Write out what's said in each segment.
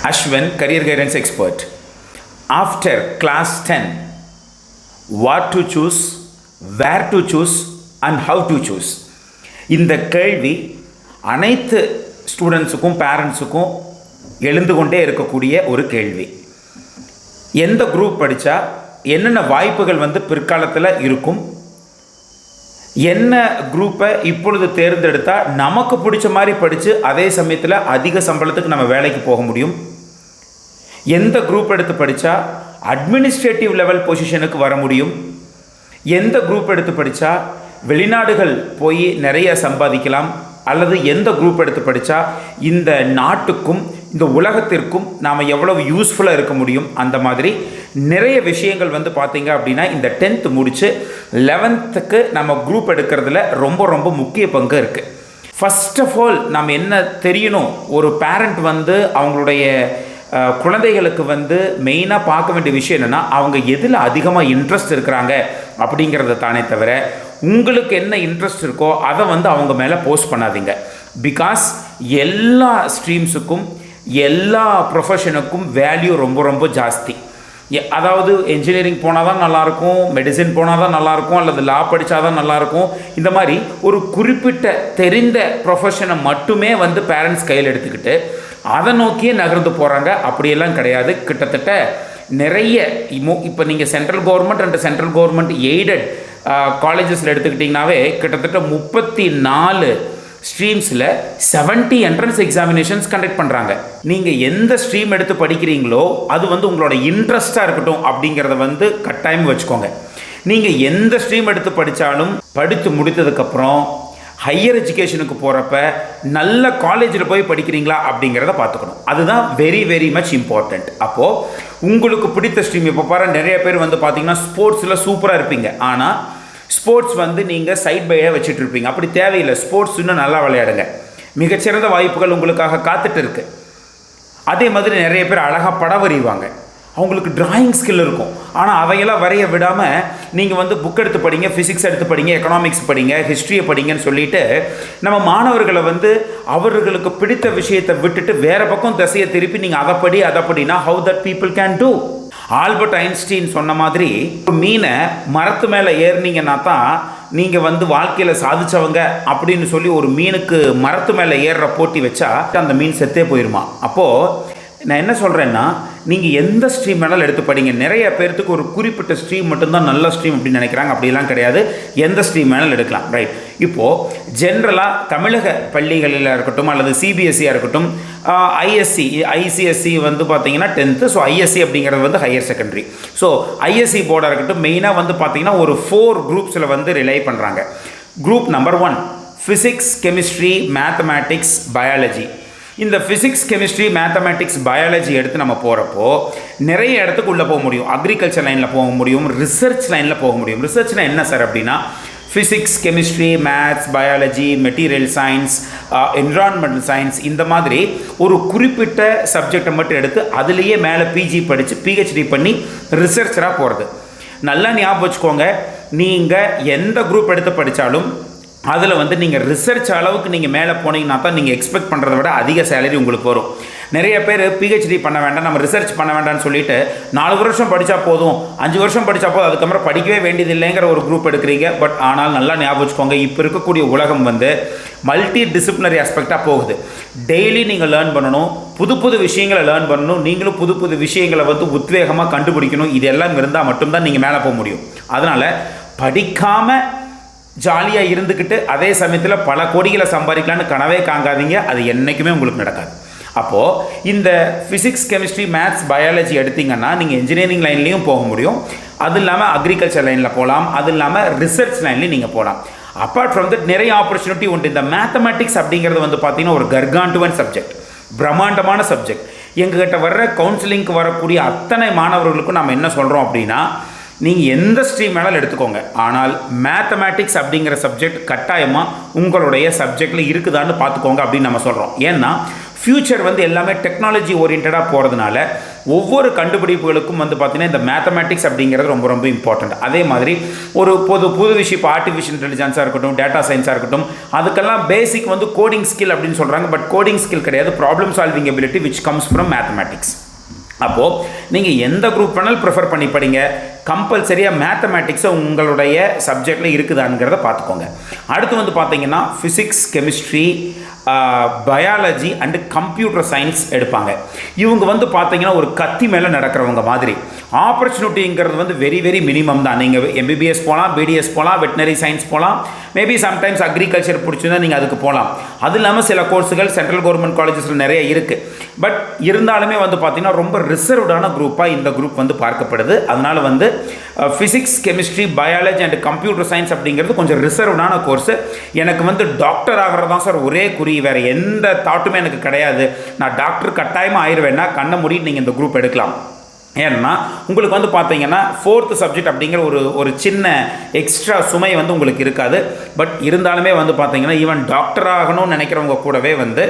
Ashwin, career guidance expert. After class 10, what to choose, where to choose and how to choose. இந்த கேள்வி அனைத்து ஸ்டூடெண்ட்ஸுக்கும் பேரண்ட்ஸுக்கும் எழுந்து கொண்டே இருக்கக்கூடிய ஒரு கேள்வி. எந்த குரூப் படித்தா என்னென்ன வாய்ப்புகள் பிற்காலத்தில் இருக்கும், என்ன குரூப்பை இப்பொழுது தேர்ந்தெடுத்தால் நமக்கு பிடிச்ச மாதிரி படித்து அதே சமயத்தில் அதிக சம்பளத்துக்கு நம்ம வேலைக்கு போக முடியும், எந்த குரூப் எடுத்து படித்தா அட்மினிஸ்ட்ரேட்டிவ் லெவல் பொசிஷனுக்கு வர முடியும், எந்த குரூப் எடுத்து படித்தா வெளிநாடுகள் போய் நிறைய சம்பாதிக்கலாம், அல்லது எந்த குரூப் எடுத்து படித்தா இந்த நாட்டுக்கும் இந்த உலகத்திற்கும் நாம் எவ்வளவு யூஸ்ஃபுல்லாக இருக்க முடியும். அந்த மாதிரி நிறைய விஷயங்கள் பார்த்தீங்க அப்படின்னா இந்த 10th முடித்து 11th நம்ம குரூப் எடுக்கிறதுல ரொம்ப ரொம்ப முக்கிய பங்கு இருக்குது. ஃபர்ஸ்ட் ஆஃப் ஆல் நம்ம என்ன தெரியணும், ஒரு பேரண்ட் அவங்களுடைய குழந்தைகளுக்கு மெயினாக பார்க்க வேண்டிய விஷயம் என்னென்னா, அவங்க எதில் அதிகமாக இன்ட்ரெஸ்ட் இருக்கிறாங்க அப்படிங்கிறத தானே தவிர உங்களுக்கு என்ன இன்ட்ரெஸ்ட் இருக்கோ அதை அவங்க மேலே போஸ்ட் பண்ணாதீங்க. பிகாஸ் எல்லா ஸ்ட்ரீம்ஸுக்கும் எல்லா ப்ரொஃபஷனுக்கும் வேல்யூ ரொம்ப ரொம்ப ஜாஸ்தி. அதாவது என்ஜினியரிங் போனால் தான் நல்லாயிருக்கும், மெடிசின் போனால் தான் நல்லாயிருக்கும், அல்லது லா படித்தா தான் நல்லாயிருக்கும். இந்த மாதிரி ஒரு குறிப்பிட்ட தெரிந்த ப்ரொஃபஷனை மட்டுமே பேரண்ட்ஸ் கையில் எடுத்துக்கிட்டு அதை நோக்கியே நகர்ந்து போகிறாங்க. அப்படியெல்லாம் கிடையாது. கிட்டத்தட்ட நிறைய இப்போ நீங்கள் central government and central government aided காலேஜஸில் எடுத்துக்கிட்டிங்கனாவே கிட்டத்தட்ட 34 ஸ்ட்ரீம்ஸில் 70 என்ட்ரன்ஸ் எக்ஸாமினேஷன்ஸ் கண்டக்ட் பண்ணுறாங்க. நீங்கள் எந்த ஸ்ட்ரீம் எடுத்து படிக்கிறீங்களோ அது உங்களோட இன்ட்ரெஸ்ட்டாக இருக்கட்டும் அப்படிங்கிறத கட்டாயம் வச்சுக்கோங்க. நீங்கள் எந்த ஸ்ட்ரீம் எடுத்து படித்தாலும் படித்து முடித்ததுக்கப்புறம் ஹையர் எஜுகேஷனுக்கு போகிறப்ப நல்ல காலேஜில் போய் படிக்கிறீங்களா அப்படிங்கிறத பார்த்துக்கணும். அதுதான் வெரி வெரி மச் இம்பார்ட்டண்ட். அப்போது உங்களுக்கு பிடித்த ஸ்ட்ரீம் இப்போ பாருங்கள், நிறைய பேர் பார்த்தீங்கன்னா ஸ்போர்ட்ஸில் சூப்பராக இருப்பீங்க, ஆனால் ஸ்போர்ட்ஸ் நீங்கள் சைட் பையாக வச்சுட்டு இருப்பீங்க. அப்படி தேவையில்லை. ஸ்போர்ட்ஸ் இன்னும் நல்லா விளையாடுங்க, மிகச்சிறந்த வாய்ப்புகள் உங்களுக்காக காத்துட்டு இருக்கு. அதே மாதிரி நிறைய பேர் அழகாக படம் வரைவாங்க, அவங்களுக்கு டிராயிங் ஸ்கில் இருக்கும், ஆனால் அவையெல்லாம் வரைய விடாமல் நீங்கள் புக் எடுத்து படிங்க, ஃபிசிக்ஸ் எடுத்து படிங்க, எக்கனாமிக்ஸ் படிங்க, ஹிஸ்ட்ரியை படிங்கன்னு சொல்லிட்டு நம்ம மாணவர்களை அவர்களுக்கு பிடித்த விஷயத்தை விட்டுட்டு வேறு பக்கம் திசையை திருப்பி நீங்கள் அதை படினா how that people can do. Albert Einstein சொன்ன மாதிரி மீனை மரத்து மேலே ஏறினீங்கன்னா தான் நீங்கள் வாழ்க்கையில் சாதிச்சவங்க அப்படின்னு சொல்லி ஒரு மீனுக்கு மரத்து மேலே ஏறுற போட்டி வச்சா அந்த மீன் செத்தே போயிருமா. அப்போது நான் என்ன சொல்கிறேன்னா, நீங்கள் எந்த ஸ்ட்ரீம் வேணாலும் எடுத்து படிங்க. நிறைய பேர்த்துக்கு ஒரு குறிப்பிட்ட ஸ்ட்ரீம் மட்டும்தான் நல்ல ஸ்ட்ரீம் அப்படின்னு நினைக்கிறாங்க. அப்படிலாம் கிடையாது. எந்த ஸ்ட்ரீம் வேணாலும் எடுக்கலாம். ரைட். இப்போது ஜென்ரலாக தமிழக பள்ளிகளில் இருக்கட்டும் அல்லது சிபிஎஸ்சியாக இருக்கட்டும், ஐஎஸ்சி ஐசிஎஸ்சி பார்த்தீங்கன்னா 10th. ஸோ ஐஎஸ்சி அப்படிங்கிறது ஹையர் செகண்டரி. ஸோ ஐஎஸ்சி போர்டாக இருக்கட்டும், மெயினாக பார்த்தீங்கன்னா ஒரு 4 குரூப்ஸில் ரிலே பண்ணுறாங்க. Group number 1 physics, chemistry, mathematics, biology. இந்த ஃபிசிக்ஸ், கெமிஸ்ட்ரி, மேத்தமேட்டிக்ஸ், பயாலஜி எடுத்து நம்ம போகிறப்போ நிறைய இடத்துக்கு உள்ளே போக முடியும். அக்ரிகல்ச்சர் லைனில் போக முடியும், ரிசர்ச் லைனில் போக முடியும். ரிசர்ச்னால் என்ன சார் அப்படின்னா, physics, chemistry, maths, biology, material science, environmental science, இந்த மாதிரி ஒரு குறிப்பிட்ட சப்ஜெக்டை மட்டும் எடுத்து அதுலேயே மேலே பிஜி படித்து பிஹெச்டி பண்ணி ரிசர்ச்சராக போகிறது. நல்லா ஞாபகம் வச்சுக்கோங்க, நீங்கள் எந்த குரூப் எடுத்து படித்தாலும் அதில் நீங்கள் ரிசர்ச் அளவுக்கு நீங்கள் மேலே போனீங்கன்னா தான் நீங்கள் எக்ஸ்பெக்ட் பண்ணுறதை விட அதிக சேலரி உங்களுக்கு வரும். நிறைய பேர் பிஹெச்டி பண்ண வேண்டாம், நம்ம ரிசர்ச் பண்ண வேண்டாம்னு சொல்லிட்டு 4 வருஷம் படித்தா போதும், 5 வருஷம் படித்தா போதும், அதுக்கப்புறம் படிக்கவே வேண்டியதில்லைங்கிற ஒரு குரூப் எடுக்கிறீங்க. பட் ஆனால் நல்லா ஞாபகம் வச்சுக்கோங்க, இப்போ இருக்கக்கூடிய உலகம் மல்டி டிசிப்ளினரி ஆஸ்பெக்டாக போகுது. டெய்லி நீங்கள் லேர்ன் பண்ணணும், புது புது விஷயங்களை லேர்ன் பண்ணணும், நீங்களும் புது புது விஷயங்களை உத்வேகமாக கண்டுபிடிக்கணும். இது எல்லாம் இருந்தால் மட்டும்தான் நீங்கள் மேலே போக முடியும். அதனால் படிக்காமல் ஜாலியாக இருந்துக்கிட்டு அதே சமயத்தில் பல கோடிகளை சம்பாதிக்கலான்னு கனவே காங்காதீங்க. அது என்றைக்குமே உங்களுக்கு நடக்காது. அப்போது இந்த ஃபிசிக்ஸ், கெமிஸ்ட்ரி, மேத்ஸ், பயாலஜி எடுத்திங்கன்னா நீங்கள் இன்ஜினியரிங் லைன்லேயும் போக முடியும், அது இல்லாமல் அக்ரிகல்ச்சர் லைனில் போகலாம், அது இல்லாமல் ரிசர்ச் லைன்லேயும் நீங்கள் போகலாம். அப்பார்ட் ஃப்ரம் தட் நிறைய ஆப்பர்ச்சுனிட்டி உண்டு. இந்த மேத்தமேட்டிக்ஸ் அப்படிங்கிறது பார்த்தீங்கன்னா ஒரு கர்காண்டுவன் சப்ஜெக்ட், பிரம்மாண்டமான சப்ஜெக்ட். எங்ககிட்ட வர்ற கவுன்சிலிங்க்கு வரக்கூடிய அத்தனை மாணவர்களுக்கும் நம்ம என்ன சொல்கிறோம் அப்படின்னா, நீங்கள் எந்த ஸ்ட்ரீம் வேணாலும் எடுத்துக்கோங்க, ஆனால் மேத்தமேட்டிக்ஸ் அப்படிங்கிற சப்ஜெக்ட் கட்டாயமாக உங்களுடைய சப்ஜெக்டில் இருக்குதான்னு பார்த்துக்கோங்க அப்படின்னு நம்ம சொல்கிறோம். ஏன்னா ஃப்யூச்சர் எல்லாமே டெக்னாலஜி ஓரியன்டாக போகிறதுனால ஒவ்வொரு கண்டுபிடிப்புகளுக்கும் வந்து பார்த்திங்கன்னா இந்த மேத்தமேட்டிக்ஸ் அப்படிங்கிறது ரொம்ப ரொம்ப இம்பார்ட்டண்ட். அதே மாதிரி ஒரு புது விஷயம் இப்போ ஆர்டிஃபிஷியல் இன்டெலிஜென்ஸாக இருக்கட்டும், டேட்டா சயின்ஸாக இருக்கட்டும், அதுக்கெல்லாம் பேசிக் வந்து கோடிங் ஸ்கில் அப்படின்னு சொல்கிறாங்க. பட் கோடிங் ஸ்கில் கிடையாது, problem solving ability which comes from mathematics. அப்போது நீங்கள் எந்த குரூப் வேணாலும் ப்ரிஃபர் பண்ணி படிங்க, கம்பல்சரியாக மேத்தமேட்டிக்ஸை உங்களுடைய சப்ஜெக்டில் இருக்குதாங்கிறத பார்த்துக்கோங்க. அடுத்து வந்து பார்த்தீங்கன்னா physics, chemistry, biology and computer science எடுப்பாங்க. இவங்க வந்து பார்த்தீங்கன்னா ஒரு கத்தி மேலே நடக்கிறவங்க மாதிரி. ஆப்பர்ச்சுனிட்டிங்கிறது வந்து வெரி வெரி மினிமம் தான். நீங்கள் எம்பிபிஎஸ் போகலாம், பிடிஎஸ் போகலாம், வெட்டினரி சயின்ஸ் போகலாம், மேபி சம்டைம்ஸ் அக்ரிகல்ச்சர் பிடிச்சிருந்தா நீங்கள் அதுக்கு போகலாம். அது இல்லாமல் சில கோர்ஸுகள் சென்ட்ரல் கவர்மெண்ட் காலேஜஸில் நிறைய இருக்குது. பட் இருந்தாலுமே வந்து பார்த்திங்கன்னா ரொம்ப ரிசர்வ்டான குரூப்பாக இந்த குரூப் வந்து பார்க்கப்படுது. அதனால் வந்து physics, chemistry, biology and computer science அப்படிங்கிறது கொஞ்சம் ரிசர்வ்டான கோர்ஸு. எனக்கு வந்து டாக்டர் ஆகிறது தான் சார் ஒரே குறி, வேறு எந்த தாட்டுமே எனக்கு கிடையாது, நான் டாக்டர் கட்டாயமாக ஆயிடுவேன்னா கண்ணை மூடிட்டு நீங்கள் இந்த குரூப் எடுக்கலாம். ஏன்னா உங்களுக்கு வந்து பார்த்தீங்கன்னா 4th சப்ஜெக்ட் அப்படிங்கிற ஒரு சின்ன எக்ஸ்ட்ரா சுமை வந்து உங்களுக்கு இருக்காது. பட் இருந்தாலுமே வந்து பார்த்தீங்கன்னா ஈவன் டாக்டர் ஆகணும்னு நினைக்கிறவங்க கூடவே வந்து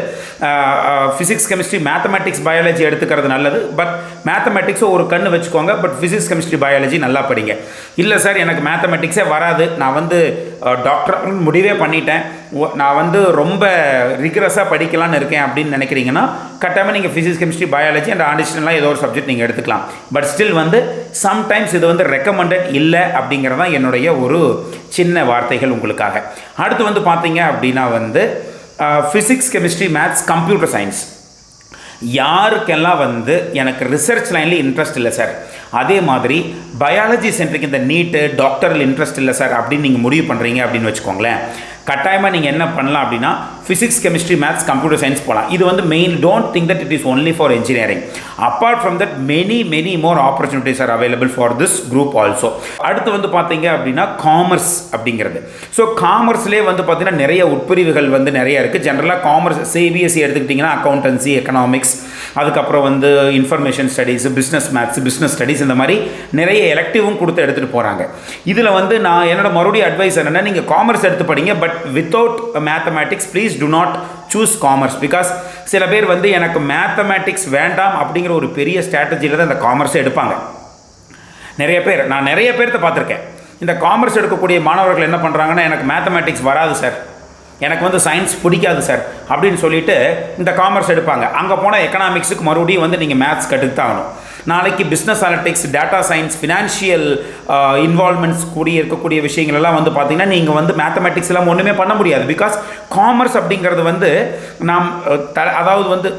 ஃபிசிக்ஸ், கெமிஸ்ட்ரி, மேத்தமேட்டிக்ஸ், பயாலஜி எடுத்துக்கிறது நல்லது. பட் மேத்தமேட்டிக்ஸை ஒரு கண்ணு வச்சுக்கோங்க, பட் ஃபிசிக்ஸ், கெமிஸ்ட்ரி, பயாலஜி நல்லா படிங்க. இல்லை சார் எனக்கு மேத்தமேட்டிக்ஸே வராது, நான் வந்து டாக்டர் முடிவே பண்ணிட்டேன், நான் வந்து ரொம்ப ரிகரஸாக படிக்கலான்னு இருக்கேன் அப்படின்னு நினைக்கிறீங்கன்னா கட்டாயமாக நீங்கள் ஃபிசிக்ஸ், கெமிஸ்ட்ரி, பயாலஜி அண்ட் அடிஷ்னலாக ஏதோ ஒரு சப்ஜெக்ட் நீங்கள் எடுத்துக்கலாம். பட் ஸ்டில் வந்து சம்டைம்ஸ் இது வந்து ரெக்கமெண்டட் இல்லை அப்படிங்கிறது தான் என்னுடைய ஒரு சின்ன வார்த்தைகள் உங்களுக்காக. அடுத்து வந்து பார்த்தீங்க அப்படின்னா வந்து physics, chemistry, maths, computer science யாருக்கெல்லாம் வந்து எனக்கு ரிசர்ச் லைனில் இன்ட்ரெஸ்ட் இல்லை சார், அதே மாதிரி பயாலஜி சென்ட்ரிக் இந்த நீட்டு டாக்டரில் இன்ட்ரெஸ்ட் இல்லை சார் அப்படின்னு நீங்கள் முடிவு பண்ணுறீங்க அப்படின்னு வச்சுக்கோங்களேன், கட்டாயமாக நீங்கள் என்ன பண்ணலாம் அப்படின்னா physics, chemistry, maths, computer science போகலாம். இது வந்து main, don't think that it is only for engineering. Apart from that many more opportunities are available for this group also. அடுத்து வந்து பார்த்தீங்க அப்படின்னா காமர்ஸ் அப்படிங்கிறது. ஸோ காமர்ஸ்லேயே வந்து பார்த்தீங்கன்னா நிறைய உட்பிரிவுகள் வந்து நிறைய இருக்குது. ஜென்ரலாக காமர்ஸ் சிபிஎஸ்சி எடுத்துக்கிட்டிங்கன்னா அக்கௌண்டன்சி, எக்கனாமிக்ஸ், அதுக்கப்புறம் வந்து information studies, business maths, business studies, இந்த மாதிரி நிறைய எலக்டிவும் கொடுத்து எடுத்துகிட்டு போகிறாங்க. இதில் வந்து நான் என்னோட மறுபடியும் அட்வைஸ் என்னென்னா நீங்கள் காமர்ஸ் எடுத்து படிங்க, but without mathematics please to not choose commerce. Because சில பேர் வந்து எனக்கு மேத்தமேட்டிக்ஸ் வேண்டாம் அப்படிங்கிற ஒரு பெரிய ஸ்ட்ராட்டஜியில் தான் இந்த காமர்ஸை எடுப்பாங்க. நான் நிறைய பேர்த்த பார்த்துருக்கேன். இந்த காமர்ஸ் எடுக்கக்கூடிய மாணவர்கள் என்ன பண்ணுறாங்கன்னா எனக்கு மேத்தமேட்டிக்ஸ் வராது சார், எனக்கு வந்து சயின்ஸ் பிடிக்காது சார் அப்படின்னு சொல்லிட்டு இந்த காமர்ஸ் எடுப்பாங்க. அங்கே போனால் எக்கனாமிக்ஸுக்கு மறுபடியும் வந்து நீங்கள் மேத்ஸ் கற்றுத்தாகணும். நாளைக்கு business analytics, data science, financial involvements கூடிய இருக்கக்கூடிய விஷயங்கள் எல்லாம் வந்து பார்த்தீங்கன்னா நீங்கள் வந்து மேத்தமேட்டிக்ஸ் எல்லாம் ஒன்றுமே பண்ண முடியாது. பிகாஸ் காமர்ஸ் அப்படிங்கிறது வந்து அதாவது வந்து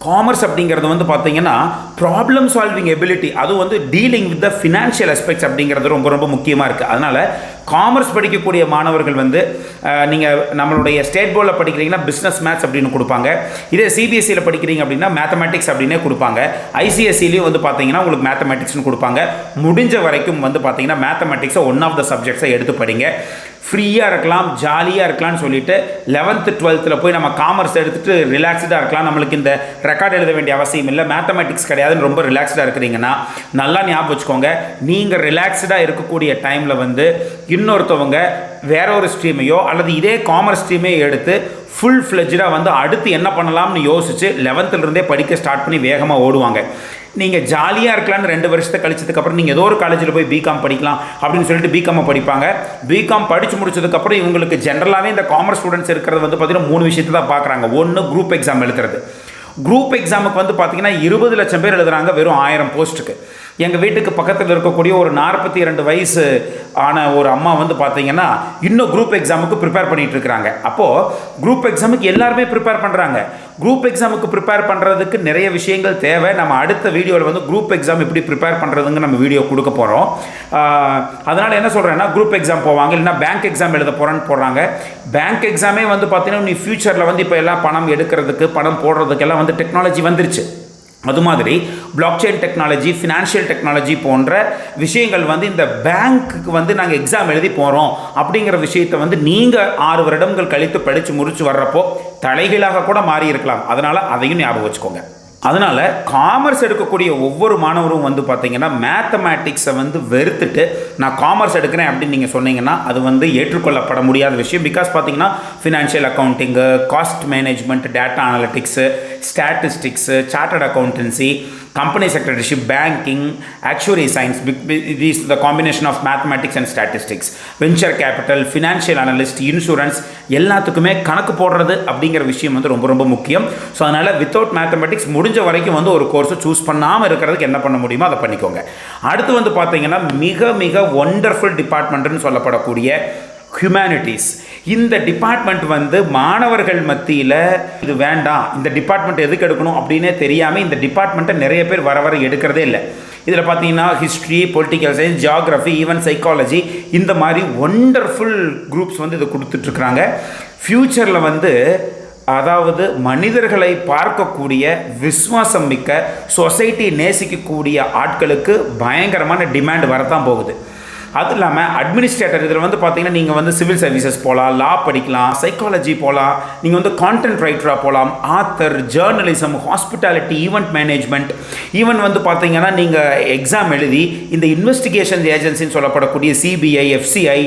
காமர்ஸ் அப்படிங்கிறது வந்து பார்த்தீங்கன்னா ப்ராப்ளம் சால்விங் எபிலிட்டி, அதுவும் வந்து dealing with the financial aspects அப்படிங்கிறது ரொம்ப ரொம்ப முக்கியமாக இருக்குது. அதனால் காமர்ஸ் படிக்கக்கூடிய மாணவர்கள் வந்து நீங்கள் நம்மளுடைய ஸ்டேட் போர்டில் படிக்கிறீங்கன்னா பிஸ்னஸ் மேத்ஸ் அப்படின்னு கொடுப்பாங்க. இதே சிபிஎஸ்சியில் படிக்கிறீங்க அப்படின்னா மேத்தமேட்டிக்ஸ் அப்படின்னே கொடுப்பாங்க. ஐசிஎஸ்சிலையும் வந்து பார்த்தீங்கன்னா உங்களுக்கு மேத்தமேட்டிக்ஸ்னு கொடுப்பாங்க. முடிஞ்ச வரைக்கும் வந்து பார்த்தீங்கன்னா மேத்தமேட்டிக்ஸை ஒன் ஆஃப் த சப்ஜெக்ட்ஸை எடுத்து படிங்க. ஃப்ரீயாக இருக்கலாம், ஜாலியாக இருக்கலாம்னு சொல்லிட்டு 11th 12th போய் நம்ம காமர்ஸ் எடுத்துகிட்டு ரிலாக்ஸ்டாக இருக்கலாம், நம்மளுக்கு இந்த ரெக்கார்ட் எழுத வேண்டிய அவசியம் இல்லை, மேத்தமேட்டிக்ஸ் கிடையாதுன்னு ரொம்ப ரிலாக்ஸ்டாக இருக்கிறீங்கன்னா நல்லா ஞாபகம் வச்சுக்கோங்க, நீங்கள் ரிலாக்ஸ்டாக இருக்கக்கூடிய டைமில் வந்து இன்னொருத்தவங்க வேற ஒரு ஸ்ட்ரீமையோ அல்லது இதே காமர்ஸ் ஸ்ட்ரீமே எடுத்து ஃபுல் ஃப்ளெஜ்டாக வந்து அடுத்து என்ன பண்ணலாம்னு யோசித்து 11th படிக்க ஸ்டார்ட் பண்ணி வேகமாக ஓடுவாங்க. நீங்கள் ஜாலியாக இருக்கலான்னு 2 வருஷத்தை கழிச்சதுக்கப்புறம் நீங்கள் ஏதோ ஒரு காலேஜில் போய் பிகாம் படிக்கலாம் அப்படின்னு சொல்லிட்டு பிகாமை படிப்பாங்க. பிகாம் படித்து முடிச்சதுக்கப்புறம் இவங்களுக்கு ஜென்ரலாகவே இந்த காமர்ஸ் ஸ்டூடெண்ட்ஸ் இருக்கிறது வந்து பார்த்திங்கன்னா 3 விஷயத்தை தான் பார்க்குறாங்க. ஒன்று குரூப் எக்ஸாம் எழுதுறது. குரூப் எக்ஸாமுக்கு வந்து பார்த்திங்கன்னா 20 லட்சம் பேர் எழுதுகிறாங்க வெறும் 1000 போஸ்ட்டுக்கு. எங்கள் வீட்டுக்கு பக்கத்தில் இருக்கக்கூடிய ஒரு 42 வயசு ஆன ஒரு அம்மா வந்து பார்த்தீங்கன்னா இன்னும் குரூப் எக்ஸாமுக்கு ப்ரிப்பேர் பண்ணிகிட்டு இருக்கிறாங்க. அப்போது குரூப் எக்ஸாமுக்கு எல்லாருமே ப்ரிப்பேர் பண்ணுறாங்க. குரூப் எக்ஸாமுக்கு ப்ரிப்பேர் பண்ணுறதுக்கு நிறைய விஷயங்கள் தேவை. நம்ம அடுத்த வீடியோவில் வந்து குரூப் எக்ஸாம் எப்படி ப்ரிப்பேர் பண்ணுறதுங்க நம்ம வீடியோ கொடுக்க போகிறோம். அதனால் என்ன சொல்கிறேன்னா குரூப் எக்ஸாம் போவாங்க, இல்லைனா பேங்க் எக்ஸாம் எழுத போகிறான்னு போடுறாங்க. பேங்க் எக்ஸாமே வந்து பார்த்தீங்கன்னா நீ ஃப்யூச்சரில் வந்து இப்போ எல்லாம் பணம் எடுக்கிறதுக்கு, பணம் போடுறதுக்கெல்லாம் வந்து டெக்னாலஜி வந்துருச்சு. அது மாதிரி பிளாக்செயின் டெக்னாலஜி, ஃபினான்ஷியல் டெக்னாலஜி போன்ற விஷயங்கள் வந்து இந்த பேங்க்குக்கு வந்து நாங்கள் எக்ஸாம் எழுதி போகிறோம் அப்படிங்கிற விஷயத்தை வந்து நீங்கள் 6 வருடங்கள் கழித்து படித்து முடிச்சு வர்றப்போ தலைகீழாக கூட மாறி இருக்கலாம். அதனால் அதையும் ஞாபகம் வச்சுக்கோங்க. அதனால் காமர்ஸ் எடுக்கக்கூடிய ஒவ்வொரு மாணவரும் வந்து பார்த்திங்கன்னா மேத்தமேட்டிக்ஸை வந்து வெறுத்துட்டு நான் காமர்ஸ் எடுக்கிறேன் அப்படின்னு நீங்கள் சொன்னீங்கன்னா அது வந்து ஏற்றுக்கொள்ளப்பட முடியாத விஷயம். பிகாஸ் பார்த்திங்கன்னா financial accounting, cost management, data analytics, statistics, chartered accountancy, company secretaryship, banking, actuary science, these the combination of mathematics and statistics, venture capital, financial analyst, insurance, எல்லாத்துக்குமே கணக்கு போடுறது அப்படிங்கிற விஷயம் வந்து ரொம்ப ரொம்ப முக்கியம். ஸோ அதனால் வித்தவுட் மேத்தமெட்டிக்ஸ் முடிஞ்ச வரைக்கும் வந்து ஒரு கோர்ஸை சூஸ் பண்ணாமல் இருக்கிறதுக்கு என்ன பண்ண முடியுமோ அதை பண்ணிக்கோங்க. அடுத்து வந்து பார்த்தீங்கன்னா மிக மிக ஒண்டர்ஃபுல் டிபார்ட்மெண்ட்னு சொல்லப்படக்கூடிய ஹியூமனிட்டிஸ். இந்த டிபார்ட்மெண்ட் வந்து மாணவர்கள் மத்தியில் இது வேண்டாம், இந்த டிபார்ட்மெண்ட் எதுக்கு எடுக்கணும் அப்படின்னே தெரியாமல் இந்த டிபார்ட்மெண்ட்டை நிறைய பேர் வர வர எடுக்கிறதே இல்லை. இதில் பார்த்தீங்கன்னா history, political science, geography, even psychology, இந்த மாதிரி ஒண்டர்ஃபுல் குரூப்ஸ் வந்து இதை கொடுத்துட்ருக்குறாங்க. ஃப்யூச்சரில் வந்து அதாவது மனிதர்களை பார்க்கக்கூடிய விசுவாசம் மிக்க சொசைட்டி நேசிக்கக்கூடிய ஆட்களுக்கு பயங்கரமான டிமாண்ட் வரத்தான் போகுது. அது இல்லாமல் அட்மினிஸ்ட்ரேட்டர் இதில் வந்து பார்த்தீங்கன்னா நீங்கள் வந்து சிவில் சர்வீசஸ் போகலாம், லா படிக்கலாம், சைக்காலஜி போகலாம், நீங்கள் வந்து கான்டென்ட் ரைட்டராக போகலாம், author, journalism, hospitality, event management, even வந்து பார்த்தீங்கன்னா நீங்கள் எக்ஸாம் எழுதி இந்த இன்வெஸ்டிகேஷன் ஏஜென்சின்னு சொல்லப்படக்கூடிய சிபிஐ, எஃப்சிஐ,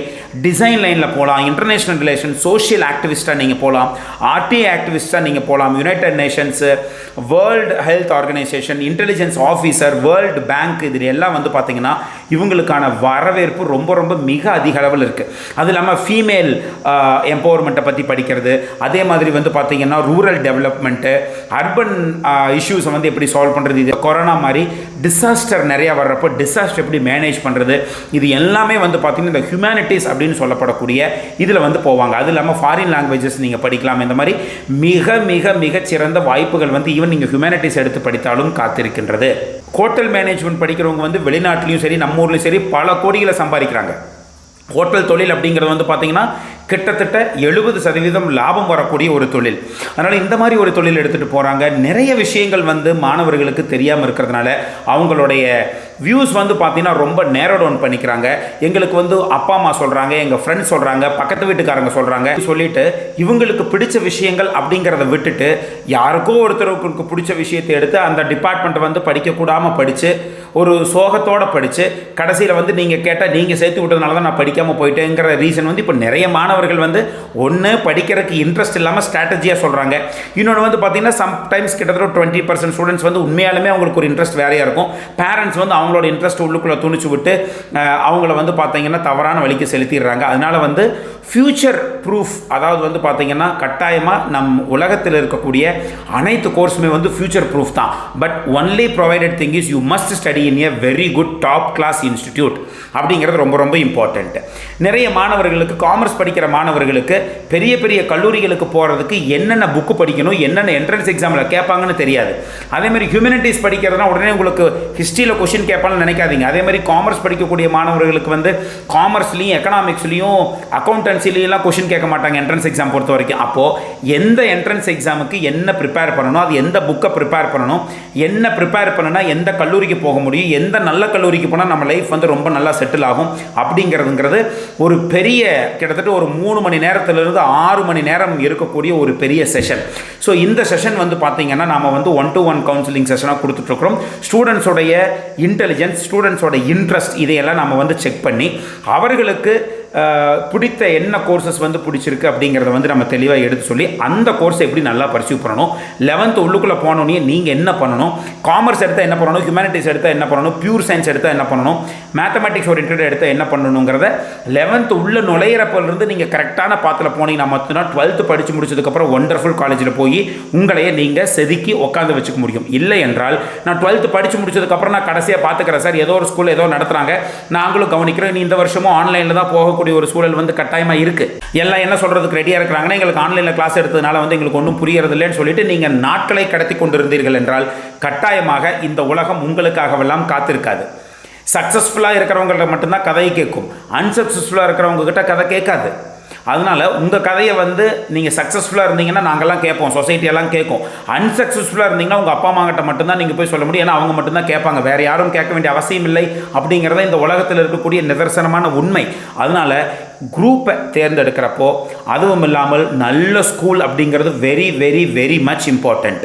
டிசைன் லைனில் போகலாம், இன்டர்நேஷ்னல் ரிலேஷன், சோஷியல் ஆக்டிவிஸ்ட்டாக நீங்கள் போகலாம், ஆர்டிஐ ஆக்டிவிஸ்ட்டாக நீங்கள் போகலாம், United nations, world health organisation, intelligence officer, world bank, இது எல்லாம் வந்து பார்த்தீங்கன்னா இவங்களுக்கான வரவேற்பு ரொம்ப ரொம்ப மிக அதிக அளவில் இருக்குது. அது இல்லாமல் ஃபீமேல் எம்பவர்மெண்ட்டை பற்றி படிக்கிறது, அதே மாதிரி வந்து பார்த்திங்கன்னா ரூரல் டெவலப்மெண்ட்டு, அர்பன் இஷ்யூஸை வந்து எப்படி சால்வ் பண்ணுறது, இது கொரோனா மாதிரி டிசாஸ்டர் நிறையா வர்றப்போ டிசாஸ்டர் எப்படி மேனேஜ் பண்ணுறது, இது எல்லாமே வந்து பார்த்திங்கன்னா இந்த ஹியூமனிட்டிஸ் அப்படின்னு சொல்லப்படக்கூடிய இதில் வந்து போவாங்க. அது இல்லாமல் ஃபாரின் லாங்குவேஜஸ் நீங்கள் படிக்கலாம். இந்த மாதிரி மிக மிக மிகச்சிறந்த வாய்ப்புகள் வந்து ஈவன் நீங்கள் ஹியூமனிட்டிஸ் எடுத்து படித்தாலும் காத்திருக்கின்றது. ஹோட்டல் மேனேஜ்மெண்ட் படிக்கிறவங்க வந்து வெளிநாட்டிலையும் சரி நம்ம ஊர்லையும் சரி பல கோடிகளை சம்பாதிக்கிறாங்க. ஹோட்டல் தொழில் அப்படிங்கிறது வந்து பார்த்திங்கன்னா கிட்டத்தட்ட 70% லாபம் வரக்கூடிய ஒரு தொழில். அதனால் இந்த மாதிரி ஒரு தொழில் எடுத்துகிட்டு போகிறாங்க. நிறைய விஷயங்கள் வந்து மாணவர்களுக்கு தெரியாமல் இருக்கிறதுனால அவங்களுடைய வியூஸ் வந்து பார்த்திங்கன்னா ரொம்ப நேரோ டவுன் பண்ணிக்கிறாங்க. எங்களுக்கு வந்து அப்பா அம்மா சொல்கிறாங்க, எங்கள் ஃப்ரெண்ட்ஸ் சொல்கிறாங்க, பக்கத்து வீட்டுக்காரங்க சொல்கிறாங்க சொல்லிவிட்டு இவங்களுக்கு பிடிச்ச விஷயங்கள் அப்படிங்கிறத விட்டுட்டு யாருக்கோ ஒருத்தருக்கு பிடிச்ச விஷயத்தை எடுத்து அந்த டிபார்ட்மெண்ட்டை வந்து படிக்கக்கூடாமல் படித்து ஒரு சோகத்தோடு படித்து கடைசியில் வந்து நீங்கள் கேட்டால் நீங்கள் சேர்த்து விட்டதுனால தான் நான் படிக்காமல் போயிட்டேங்கிற ரீசன் வந்து இப்போ நிறைய மாணவர்கள் வந்து ஒன்று படிக்கிறதுக்கு இன்ட்ரெஸ்ட் இல்லாமல் ஸ்ட்ராட்டஜியாக சொல்கிறாங்க. இன்னொன்று வந்து பார்த்திங்கன்னா சம்டைம்ஸ் கிட்டத்தட்ட 20% ஸ்டூடெண்ட்ஸ் வந்து உண்மையாலுமே அவங்களுக்கு ஒரு இன்ட்ரெஸ்ட் வேறையாக இருக்கும். பேரண்ட்ஸ் வந்து அவங்களோட இன்ட்ரெஸ்ட் உள்ளுக்குள்ளே துணிச்சு விட்டு அவங்கள வந்து பார்த்திங்கன்னா தவறான வழிக்கு செலுத்திடுறாங்க. அதனால் வந்து ஃப்யூச்சர் ப்ரூஃப், அதாவது வந்து பார்த்திங்கன்னா கட்டாயமாக நம் உலகத்தில் இருக்கக்கூடிய அனைத்து கோர்ஸுமே வந்து ஃப்யூச்சர் ப்ரூஃப் தான். But only provided thing is you must study in a very good top class institute அப்படிங்கிறது ரொம்ப ரொம்ப இம்பார்ட்டண்ட். நிறைய மாணவர்களுக்கு, காமர்ஸ் படிக்கிற மாணவர்களுக்கு பெரிய பெரிய கல்லூரிகளுக்கு போகிறதுக்கு என்னென்ன புக்கு படிக்கணும், என்னென்ன என்ட்ரன்ஸ் எக்ஸாமில் கேட்பாங்கன்னு தெரியாது. அதேமாதிரி ஹியூமனிட்டிஸ் படிக்கிறதுனா உடனே உங்களுக்கு ஹிஸ்ட்ரியில் கொஷின் கேட்பான்னு நினைக்காதீங்க. அதேமாதிரி காமர்ஸ் படிக்கக்கூடிய மாணவர்களுக்கு வந்து காமர்ஸ்லையும் எக்கனாமிக்ஸ்லையும் அக்கௌண்டன்சிலாம் கொஷின் கேட்க மாட்டாங்க என்ட்ரன்ஸ் எக்ஸாம் பொறுத்த வரைக்கும். அப்போது எந்த என்ட்ரன்ஸ் எக்ஸாமுக்கு என்ன ப்ரிப்பேர் பண்ணணும், அது எந்த புக்கை ப்ரிப்பேர் பண்ணணும், என்ன ப்ரிப்பேர் பண்ணுனா எந்த கல்லூரிக்கு போக முடியும், எந்த நல்ல கல்லூரிக்கு போனால் நம்ம லைஃப் வந்து ரொம்ப நல்லா செட்டில் ஆகும் அப்படிங்கிறதுங்கிறது ஒரு பெரிய கிட்டத்தட்ட ஒரு 3 மணி நேரத்திலிருந்து 6 மணி நேரம் இருக்கக்கூடிய ஒரு பெரிய செஷன். ஸோ இந்த செஷன் வந்து பார்த்திங்கன்னா நம்ம வந்து 1-to-1 கவுன்சிலிங் செஷனாக கொடுத்துட்ருக்குறோம். ஸ்டூடெண்ட்ஸோடைய இன்டெலிஜென்ஸ், ஸ்டூடெண்ட்ஸோட இன்ட்ரெஸ்ட், இதையெல்லாம் நம்ம வந்து செக் பண்ணி அவர்களுக்கு பிடித்த என்ன கோர்சஸ் வந்து பிடிச்சிருக்கு அப்படிங்கிறத வந்து நம்ம தெளிவாக எடுத்து சொல்லி அந்த கோர்ஸை எப்படி நல்லா பர்சியூ பண்ணணும். 11th உள்ளுக்குள்ளே போனோன்னே நீங்கள் என்ன பண்ணணும், காமர்ஸ் எடுத்தால் என்ன பண்ணணும், ஹியூமனிட்டிஸ் எடுத்தால் என்ன பண்ணணும், பியூர் சயின்ஸ் எடுத்தால் என்ன பண்ணணும், மேத்தமெட்டிக்ஸ் ஓரியன்டட் எடுத்தால் என்ன பண்ணணுங்கிறத 11th உள்ள நுழையிறப்பிலிருந்து நீங்கள் கரெக்டான பாத்தில் போனீங்கன்னா மட்டும்தான் 12th படித்து முடிச்சதுக்கப்புறம் ஒண்டர்ஃபுல் காலேஜில் போய் உங்களையே நீங்கள் செதுக்கி உட்காந்து வச்சுக்க முடியும். இல்லை என்றால் நான் 12th படித்து முடிச்சதுக்கப்புறம் நான் கடைசியாக பார்த்துக்கிறேன் சார், ஏதோ ஒரு ஸ்கூல் ஏதோ நடத்துகிறாங்க, நாங்களும் கவனிக்கிறோம், நீ இந்த வருஷமும் ஆன்லைனில் தான் போகக்கூடிய ஒரு சூழல் வந்து கட்டாயமாக இருக்கு. எல்லாம் என்ன சொல்றதுக்கு ரெடியா இருக்கிறாங்கன்னா எங்களுக்கு ஆன்லைனில் கிளாஸ் எடுத்ததுனால வந்து எங்களுக்கு ஒன்றும் புரியறது இல்லைன்னு சொல்லிட்டு நீங்க நாட்களை கடத்தி கொண்டிருந்தீர்கள் என்றால் கட்டாயமாக இந்த உலகம் உங்களுக்காகவெல்லாம் காத்திருக்காது. சக்சஸ்ஃபுல்லாக இருக்கிறவங்கள்ட்ட மட்டும்தான் கதையை கேட்கும், அன்சக்சஸ்ஃபுல்லாக இருக்கிறவங்க கிட்ட கதை கேட்காது. அதனால் உங்கள் கதையை வந்து நீங்கள் சக்ஸஸ்ஃபுல்லாக இருந்தீங்கன்னா நாங்கள்லாம் கேட்போம், சொசைட்டியெல்லாம் கேட்கும். அன்சக்ஸஸ்ஃபுல்லாக இருந்தீங்கன்னா உங்கள் அப்பா அம்மா கிட்ட மட்டும்தான் நீங்கள் போய் சொல்ல முடியும், ஏன்னா அவங்க மட்டும்தான் கேட்பாங்க, வேறு யாரும் கேட்க வேண்டிய அவசியம் இல்லை அப்படிங்கிறத இந்த உலகத்தில் இருக்கக்கூடிய நிதர்சனமான உண்மை. அதனால் குரூப்பை தேர்ந்தெடுக்கிறப்போ அதுவும் இல்லாமல் நல்ல ஸ்கூல் அப்படிங்கிறது very very very much important.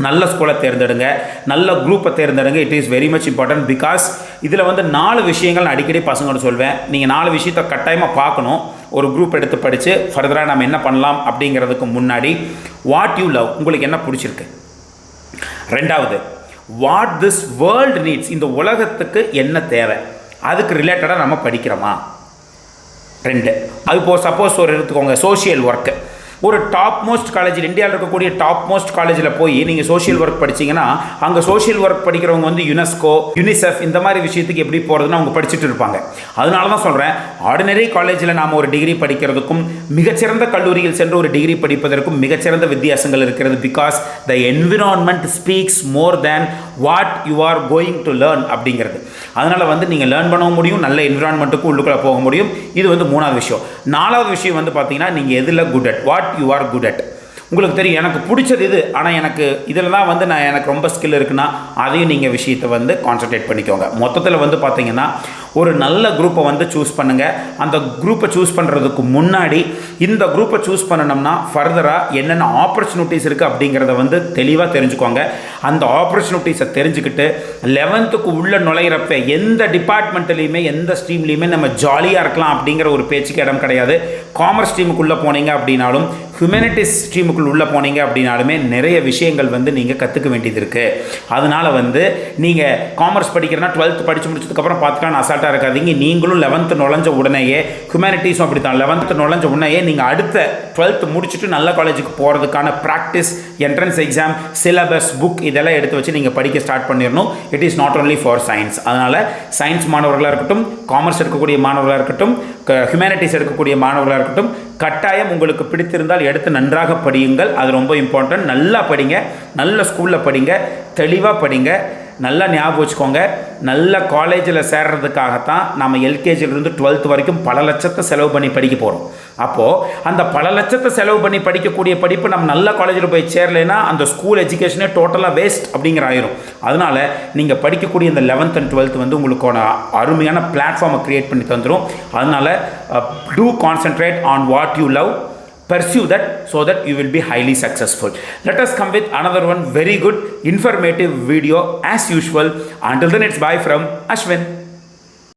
நல்ல ஸ்கூலை தேர்ந்தெடுங்க, நல்ல குரூப்பை தேர்ந்தெடுங்க. It is very much important. Because இதில் வந்து 4 விஷயங்கள் நான் அடிக்கடி பசங்கள்ட்ட சொல்வேன். நீங்கள் 4 விஷயத்தை கட்டாயமாக பார்க்கணும் ஒரு குரூப் எடுத்து படித்து ஃபர்தராக நம்ம என்ன பண்ணலாம் அப்படிங்கிறதுக்கு முன்னாடி. வாட் யூ லவ், உங்களுக்கு என்ன பிடிச்சிருக்கு. 2வது, வாட் திஸ் வேர்ல்டு நீட்ஸ், இந்த உலகத்துக்கு என்ன தேவை, அதுக்கு ரிலேட்டடாக நம்ம படிக்கிறோமா. 2, அது இப்போ சப்போஸ் ஒரு எடுத்துக்கோங்க சோஷியல் ஒர்க்கு. ஒரு டாப் மோஸ்ட் காலேஜில், இந்தியாவில் இருக்கக்கூடிய டாப் மோஸ்ட் காலேஜில் போய் நீங்கள் சோஷியல் ஒர்க் படிச்சிங்கன்னா அங்கே சோஷியல் ஒர்க் படிக்கிறவங்க வந்து யுனெஸ்கோ, யூனிசெஃப் இந்த மாதிரி விஷயத்துக்கு எப்படி போகிறதுன்னு அவங்க படிச்சுட்டு இருப்பாங்க. அதனால தான் சொல்கிறேன், ஆர்டினரி காலேஜில் நாம் ஒரு டிகிரி படிக்கிறதுக்கும் மிகச்சிறந்த கல்லூரியில் சென்று ஒரு டிகிரி படிப்பதற்கும் மிகச்சிறந்த வித்தியாசங்கள் இருக்கிறது. Because the environment speaks more than what you are going to learn அப்படிங்கிறது. அதனால் வந்து நீங்கள் லேர்ன் பண்ணவும் முடியும், நல்ல என்விரான்மெண்ட்டுக்கும் உள்ளுக்குள்ளே போக முடியும். இது வந்து 3வது விஷயம். 4வது விஷயம் வந்து பார்த்தீங்கன்னா நீங்கள் எதில் good at, what you are good at. உங்களுக்கு தெரியும் எனக்கு பிடிச்சது இது, ஆனால் எனக்கு இதில் தான் வந்து எனக்கு ரொம்ப ஸ்கில் இருக்குன்னா அதையும் நீங்கள் விஷயத்தை வந்து கான்சன்ட்ரேட் பண்ணிக்கோங்க. மொத்தத்தில் வந்து பார்த்தீங்கன்னா ஒரு நல்ல குரூப்பை வந்து சூஸ் பண்ணுங்கள். அந்த குரூப்பை சூஸ் பண்ணுறதுக்கு முன்னாடி இந்த குரூப்பை சூஸ் பண்ணணும்னா ஃபர்தராக என்னென்ன ஆப்பர்ச்சுனிட்டிஸ் இருக்குது அப்படிங்கிறத வந்து தெளிவாக தெரிஞ்சுக்கோங்க. அந்த ஆப்பர்ச்சுனிட்டிஸை தெரிஞ்சுக்கிட்டு 11th உள்ள நுழையிறப்ப எந்த டிபார்ட்மெண்ட்லேயுமே எந்த ஸ்ட்ரீம்லேயுமே நம்ம ஜாலியாக இருக்கலாம் அப்படிங்கிற ஒரு பேச்சுக்கு இடம் கிடையாது. காமர்ஸ் ஸ்ட்ரீமுக்குள்ளே போனீங்க அப்படின்னாலும், ஹியூமனிட்டிஸ் ஸ்ட்ரீமுக்குள்ள உள்ளே போனீங்க அப்படின்னாலுமே நிறைய விஷயங்கள் வந்து நீங்கள் கற்றுக்க வேண்டியது இருக்குது. அதனால் வந்து நீங்கள் காமர்ஸ் படிக்கிறனா 12th படித்து முடிச்சதுக்கப்புறம் பார்த்துக்கலாம் அசால்ட்டாக இருக்காதீங்க. நீங்களும் 11th நுழைஞ்ச உடனேயே, ஹியூமனிட்டிஸும் அப்படி தான், 11th நுழைஞ்ச உடனேயே நீங்கள் அடுத்த 12th முடிச்சுட்டு நல்ல காலேஜுக்கு போகிறதுக்கான practice, entrance exam, syllabus, book இதெல்லாம் எடுத்து வச்சு நீங்கள் படிக்க ஸ்டார்ட் பண்ணிடணும். It is not only for science. அதனால் சயின்ஸ் மாணவர்களாக இருக்கட்டும், காமர்ஸ் எடுக்கக்கூடிய மாணவர்களாக இருக்கட்டும், ஹியூமனிட்டிஸ் எடுக்கக்கூடிய மாணவர்களாக இருக்கட்டும், கட்டாயம் உங்களுக்கு பிடித்திருந்தால் எடுத்து நன்றாக படியுங்கள். அது ரொம்ப இம்பார்ட்டன்ட். நல்லா படிங்க, நல்ல ஸ்கூலில் படிங்க, தெளிவாக படிங்க. நல்லா ஞாபகம் வச்சுக்கோங்க, நல்ல காலேஜில் சேர்றதுக்காகத்தான் நம்ம எல்கேஜிலிருந்து 12th வரைக்கும் பல லட்சத்தை செலவு பண்ணி படிக்க போகிறோம். அப்போது அந்த பல லட்சத்தை செலவு பண்ணி படிக்கக்கூடிய படிப்பு நம்ம நல்ல காலேஜில் போய் சேரலைன்னா அந்த ஸ்கூல் எஜுகேஷனே டோட்டலாக வேஸ்ட் அப்படிங்கிற ஆயிரும். அதனால் நீங்கள் படிக்கக்கூடிய இந்த 11th and 12th வந்து உங்களுக்கான அருமையான பிளாட்ஃபார்மை க்ரியேட் பண்ணி தந்துடும். அதனால் do concentrate on what you love, pursue that so that you will be highly successful. Let us come with another one very good informative video as usual. Until then, it's bye from Ashwin.